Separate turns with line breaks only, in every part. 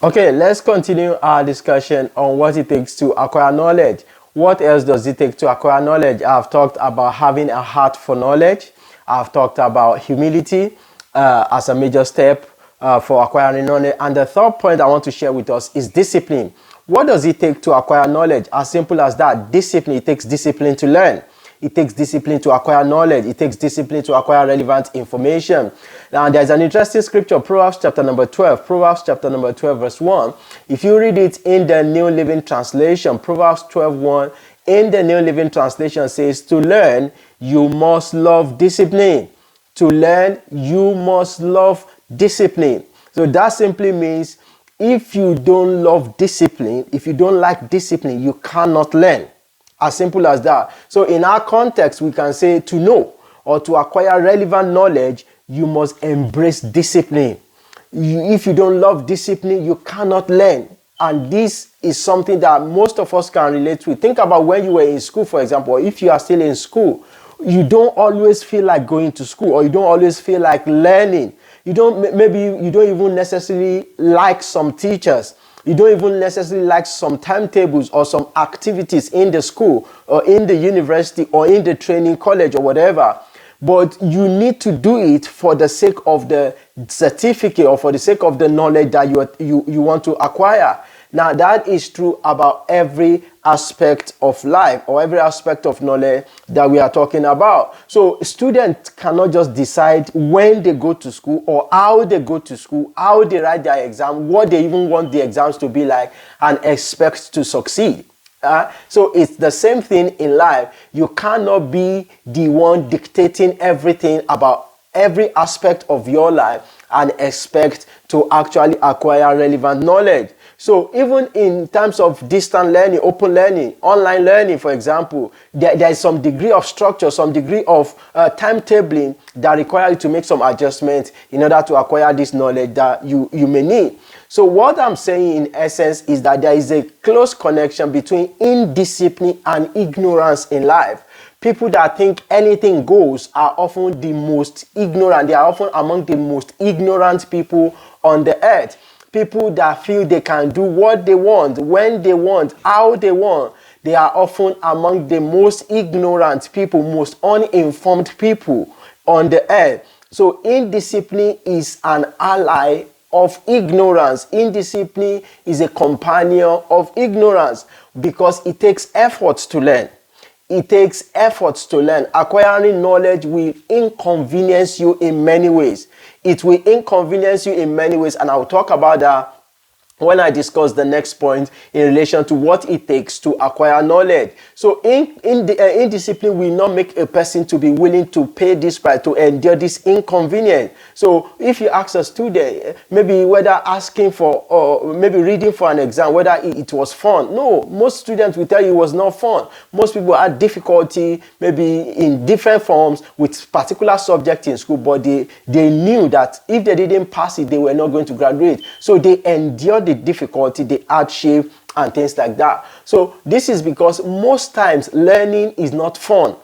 Okay, let's continue our discussion on what it takes to acquire knowledge. What else does it take to acquire knowledge? I've talked about having a heart for knowledge. I've talked about humility as a major step for acquiring knowledge. And the third point I want to share with us is discipline. What does it take to acquire knowledge? As simple as that. Discipline. It takes discipline to learn. It takes discipline to acquire knowledge. It takes discipline to acquire relevant information. Now, there's an interesting scripture, Proverbs chapter number 12. Proverbs chapter number 12, verse 1. If you read it in the New Living Translation, Proverbs 12:1, in the New Living Translation says, to learn, you must love discipline. To learn, you must love discipline. So that simply means if you don't love discipline, if you don't like discipline, you cannot learn. As simple as that. So in our context, we can say to know or to acquire relevant knowledge, you must embrace discipline. If you don't love discipline, you cannot learn. And this is something that most of us can relate to. Think about when you were in school, for example, or if you are still in school, you don't always feel like going to school, or you don't always feel like learning. Maybe you don't even necessarily like some teachers. You don't even necessarily like some timetables or some activities in the school or in the university or in the training college or whatever. But you need to do it for the sake of the certificate or for the sake of the knowledge that you want to acquire. Now, that is true about every aspect of life or every aspect of knowledge that we are talking about. So students cannot just decide when they go to school or how they go to school, how they write their exam, what they even want the exams to be like, and expect to succeed. So it's the same thing in life. You cannot be the one dictating everything about every aspect of your life and expect to actually acquire relevant knowledge. So even in terms of distant learning, open learning, online learning, for example, there is some degree of structure, some degree of timetabling that requires you to make some adjustments in order to acquire this knowledge that you may need. So what I'm saying in essence is that there is a close connection between indiscipline and ignorance in life. People that think anything goes are often the most ignorant. They are often among the most ignorant people on the earth. People that feel they can do what they want, when they want, how they want, they are often among the most ignorant people, most uninformed people on the earth. So indiscipline is an ally of ignorance. Indiscipline is a companion of ignorance because it takes efforts to learn. It takes efforts to learn. Acquiring knowledge will inconvenience you in many ways. It will inconvenience you in many ways, and I'll talk about that when I discuss the next point in relation to what it takes to acquire knowledge. So indiscipline will not make a person to be willing to pay this price, to endure this inconvenience. So if you ask a student, maybe whether asking for, or maybe reading for an exam, whether it was fun. No, most students will tell you it was not fun. Most people had difficulty, maybe in different forms with particular subject in school, but they knew that if they didn't pass it, they were not going to graduate. So they endured the difficulty, the hardship, and things like that. So this is because most times learning is not fun.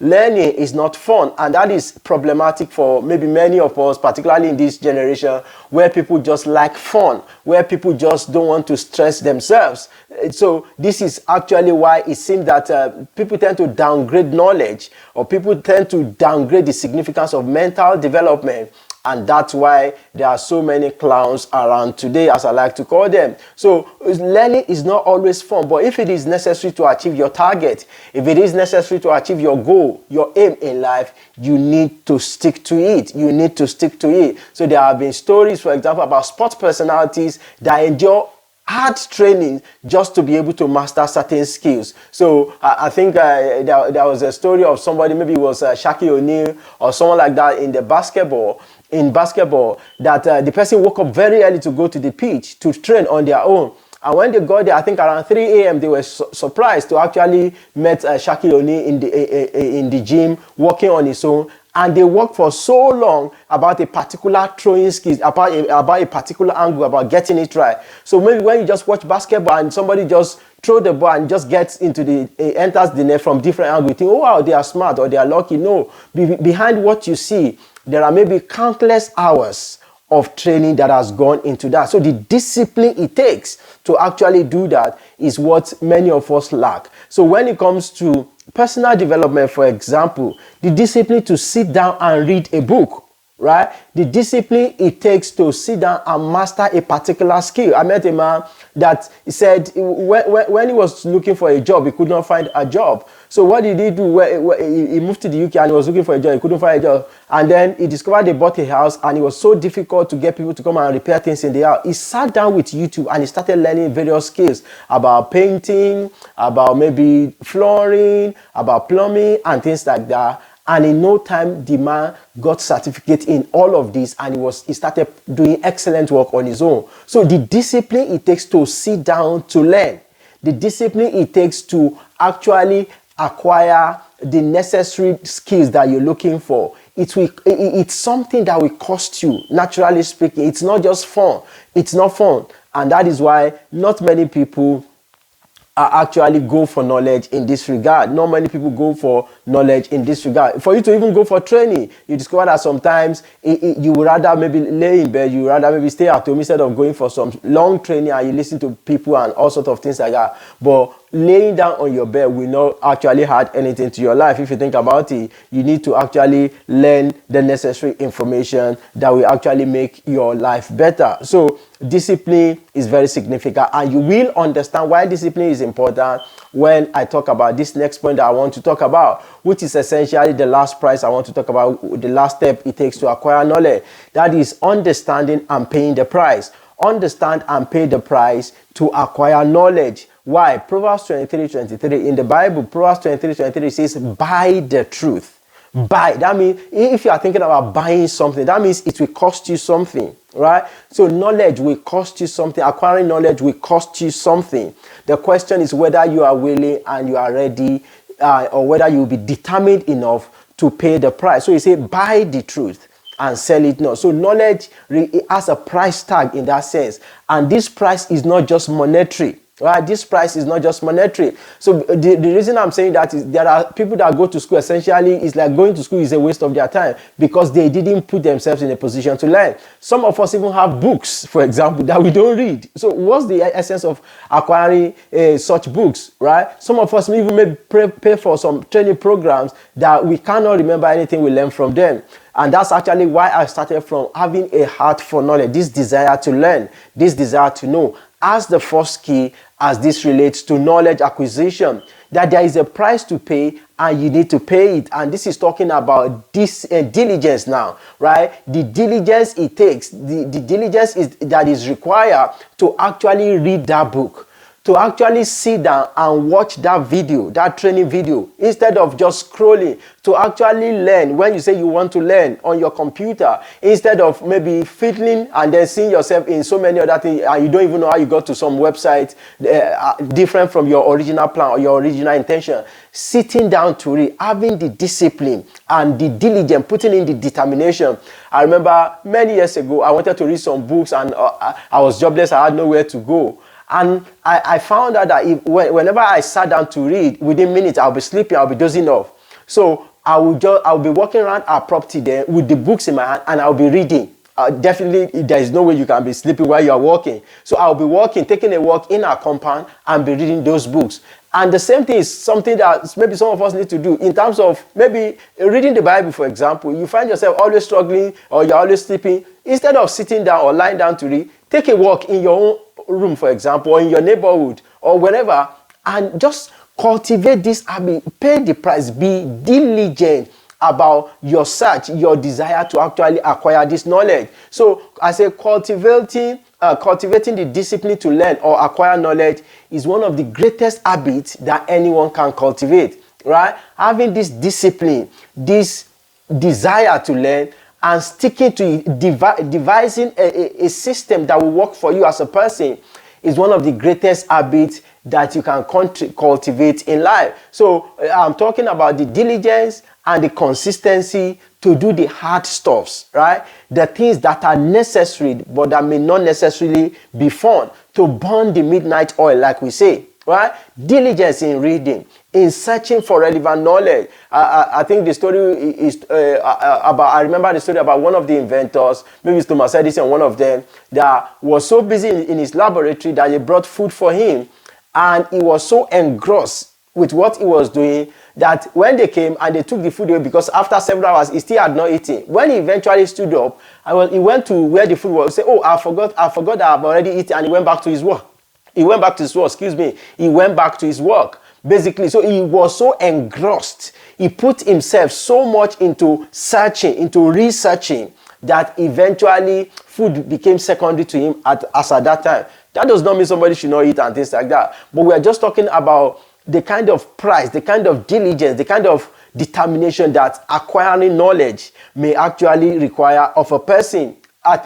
Learning is not fun, and that is problematic for maybe many of us, particularly in this generation, where people just like fun, where people just don't want to stress themselves. So this is actually why it seems that people tend to downgrade knowledge, or people tend to downgrade the significance of mental development. And that's why there are so many clowns around today, as I like to call them. So learning is not always fun, but if it is necessary to achieve your target, if it is necessary to achieve your goal, your aim in life, you need to stick to it. You need to stick to it. So there have been stories, for example, about sports personalities that endure hard training just to be able to master certain skills. So I think there was a story of somebody, maybe it was Shaquille O'Neal or someone like that in basketball, that the person woke up very early to go to the pitch to train on their own. And when they got there, I think around 3 a.m., they were surprised to actually meet Shaquille O'Neal in the gym, working on his own. And they worked for so long about a particular throwing skills, about a particular angle, about getting it right. So maybe when you just watch basketball and somebody just throw the ball and just gets enters the net from different angles, you think, oh wow, they are smart or they are lucky. No, behind what you see, there are maybe countless hours of training that has gone into that. So the discipline it takes to actually do that is what many of us lack. So when it comes to personal development, for example, the discipline to sit down and read a book, right? The discipline it takes to sit down and master a particular skill. I met a man that he said when he was looking for a job, he could not find a job. So what did he do? He moved to the UK and he was looking for a job. He couldn't find a job. And then he discovered they bought a house and it was so difficult to get people to come and repair things in the house. He sat down with YouTube and he started learning various skills about painting, about maybe flooring, about plumbing and things like that. And in no time, the man got certificate in all of this and he started doing excellent work on his own. So the discipline it takes to sit down to learn, the discipline it takes to actually acquire the necessary skills that you're looking for, it's something that will cost you, naturally speaking. It's not just fun. It's not fun. And that is why not many people actually go for knowledge in this regard. Not many people go for knowledge in this regard. For you to even go for training, you discover that sometimes you would rather maybe lay in bed, you would rather maybe stay at home instead of going for some long training and you listen to people and all sorts of things like that. But laying down on your bed will not actually add anything to your life. If you think about it, you need to actually learn the necessary information that will actually make your life better. So discipline is very significant, and you will understand why discipline is important when I talk about this next point that I want to talk about, which is essentially the last price I want to talk about, the last step it takes to acquire knowledge. That is understanding and paying the price. Understand and pay the price to acquire knowledge. Why? Proverbs 23:23 in the Bible, Proverbs 23:23 says, buy the truth. Buy. That means if you are thinking about buying something, that means it will cost you something, right? So knowledge will cost you something. Acquiring knowledge will cost you something. The question is whether you are willing and you are ready, or whether you will be determined enough to pay the price. So you say, buy the truth and sell it not. So knowledge has a price tag in that sense. And this price is not just monetary. Right? This price is not just monetary. So the reason I'm saying that is there are people that go to school, essentially it's like going to school is a waste of their time because they didn't put themselves in a position to learn. Some of us even have books, for example, that we don't read. So what's the essence of acquiring such books, right? Some of us even may pay for some training programs that we cannot remember anything we learned from them. And that's actually why I started from having a heart for knowledge, this desire to learn, this desire to know, as the first key as this relates to knowledge acquisition, that there is a price to pay and you need to pay it. And this is talking about this diligence now, right? The diligence it takes, the diligence that is required to actually read that book, to actually sit down and watch that video, that training video, instead of just scrolling, to actually learn. When you say you want to learn on your computer, instead of maybe fiddling and then seeing yourself in so many other things, and you don't even know how you got to some website different from your original plan or your original intention. Sitting down to read, having the discipline and the diligence, putting in the determination. I remember many years ago, I wanted to read some books and I was jobless, I had nowhere to go. And I found out that whenever I sat down to read, within minutes, I'll be sleeping, I'll be dozing off. So I'll be walking around our property there with the books in my hand and I'll be reading. Definitely, there is no way you can be sleeping while you are walking. So I'll be walking, taking a walk in our compound and be reading those books. And the same thing is something that maybe some of us need to do in terms of maybe reading the Bible, for example. You find yourself always struggling or you're always sleeping. Instead of sitting down or lying down to read, take a walk in your own room, for example, or in your neighborhood or wherever, and just cultivate this habit. Pay the price. Be diligent about your search, your desire to actually acquire this knowledge. So I say cultivating the discipline to learn or acquire knowledge is one of the greatest habits that anyone can cultivate, right? Having this discipline, this desire to learn, and sticking to it, devising a system that will work for you as a person is one of the greatest habits that you can cultivate in life. So I'm talking about the diligence and the consistency to do the hard stuffs, right? The things that are necessary but that may not necessarily be fun, to burn the midnight oil, like we say, right? Diligence in reading, in searching for relevant knowledge. I think the story is about, I remember the story about one of the inventors, maybe it's Thomas Edison, one of them, that was so busy in his laboratory that they brought food for him. And he was so engrossed with what he was doing that when they came and they took the food away, because after several hours he still had not eaten. When he eventually stood up, he went to where the food was. He said, "Oh, I forgot that I've already eaten," and he went back to his work. He went back to his work. He went back to his work. Basically, so he was so engrossed. He put himself so much into searching, into researching, that eventually food became secondary to him as at that time. That does not mean somebody should not eat and things like that. But we are just talking about the kind of price, the kind of diligence, the kind of determination that acquiring knowledge may actually require of a person.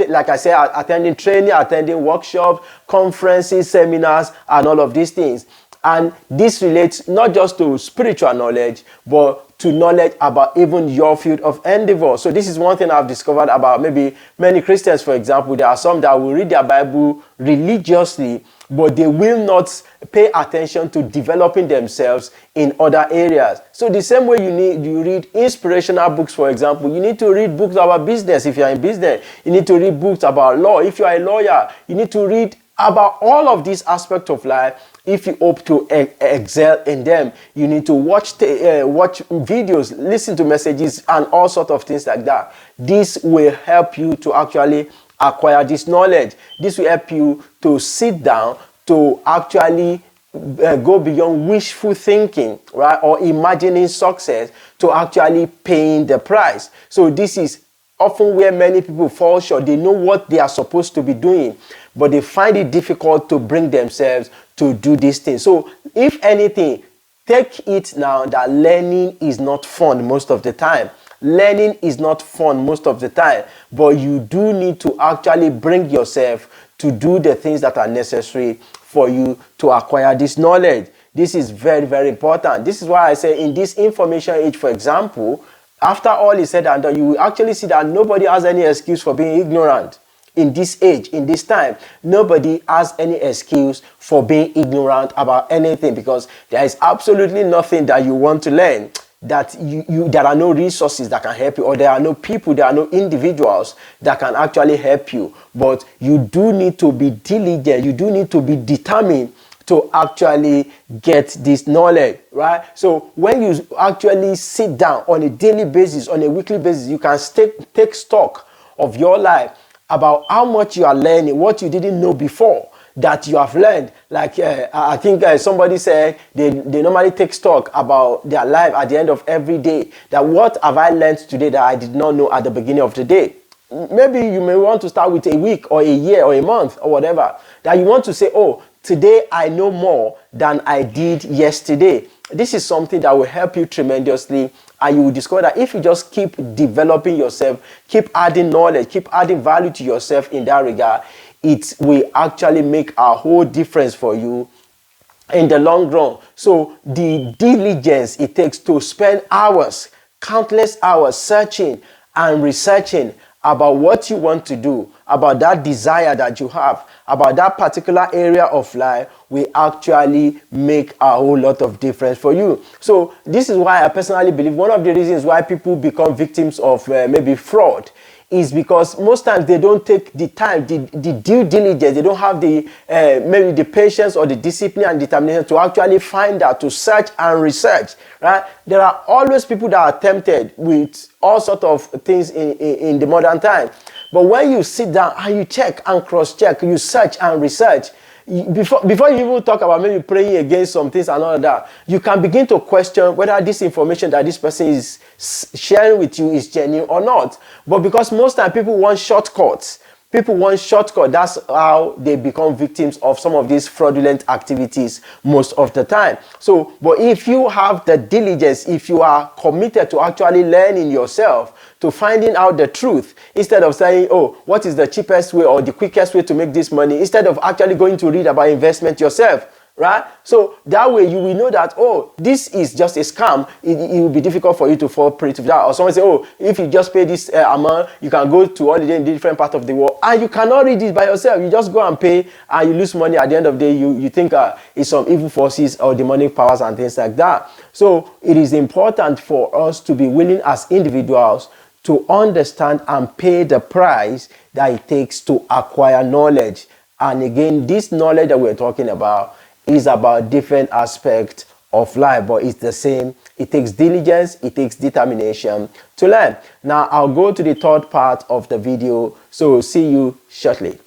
Like I said, attending training, attending workshops, conferences, seminars, and all of these things. And this relates not just to spiritual knowledge, but to knowledge about even your field of endeavor. So this is one thing I've discovered about maybe many Christians, for example. There are some that will read their Bible religiously, but they will not pay attention to developing themselves in other areas. So the same way you read inspirational books, for example, you need to read books about business if you are in business. You need to read books about law if you are a lawyer. You need to read about all of these aspects of life. If you hope to excel in them, you need to watch videos, listen to messages, and all sorts of things like that. This will help you to actually acquire this knowledge. This will help you to sit down, to actually go beyond wishful thinking, right, or imagining success, to actually paying the price. So this is often where many people fall short. They know what they are supposed to be doing, but they find it difficult to bring themselves to do these things. So if anything, take it now that learning is not fun most of the time. Learning is not fun most of the time, but you do need to actually bring yourself to do the things that are necessary for you to acquire this knowledge. This is very, very important. This is why I say in this information age, for example, after all is said and done, you will actually see that nobody has any excuse for being ignorant. In this age, in this time, nobody has any excuse for being ignorant about anything, because there is absolutely nothing that you want to learn that there are no resources that can help you, or there are no people, there are no individuals that can actually help you. But you do need to be diligent, you do need to be determined to actually get this knowledge, right? So when you actually sit down on a daily basis, on a weekly basis, you can take stock of your life, about how much you are learning, what you didn't know before that you have learned. Like I think somebody said they normally take stock about their life at the end of every day. That what have I learned today that I did not know at the beginning of the day? Maybe you may want to start with a week or a year or a month or whatever. That you want to say, oh, today I know more than I did yesterday. This is something that will help you tremendously, and you will discover that if you just keep developing yourself, keep adding knowledge, keep adding value to yourself in that regard, it will actually make a whole difference for you in the long run. So the diligence it takes to spend hours, countless hours searching and researching about what you want to do, about that desire that you have, about that particular area of life, will actually make a whole lot of difference for you. So this is why I personally believe one of the reasons why people become victims of maybe fraud is because most times they don't take the time, the due diligence, they don't have the maybe the patience or the discipline and determination to actually find out, to search and research, right? There are always people that are tempted with all sorts of things in the modern time. But when you sit down and you check and cross-check, you search and research, before you even talk about maybe praying against some things and all of that, you can begin to question whether this information that this person is sharing with you is genuine or not. But because most time people want shortcuts, that's how they become victims of some of these fraudulent activities most of the time. So, but if you have the diligence, if you are committed to actually learning yourself, to finding out the truth, instead of saying, oh, what is the cheapest way or the quickest way to make this money, instead of actually going to read about investment yourself, right? So that way you will know that, oh, this is just a scam. It will be difficult for you to fall prey to that. Or someone say, oh, if you just pay this amount, you can go to holiday in different part of the world, and you cannot read it by yourself. You just go and pay, and you lose money. At the end of the day, you think it's some evil forces or demonic powers and things like that. So it is important for us to be willing as individuals to understand and pay the price that it takes to acquire knowledge. And again, this knowledge that we're talking about is about different aspects of life, but it's the same. It takes diligence, it takes determination to learn. Now I'll go to the third part of the video, so see you shortly.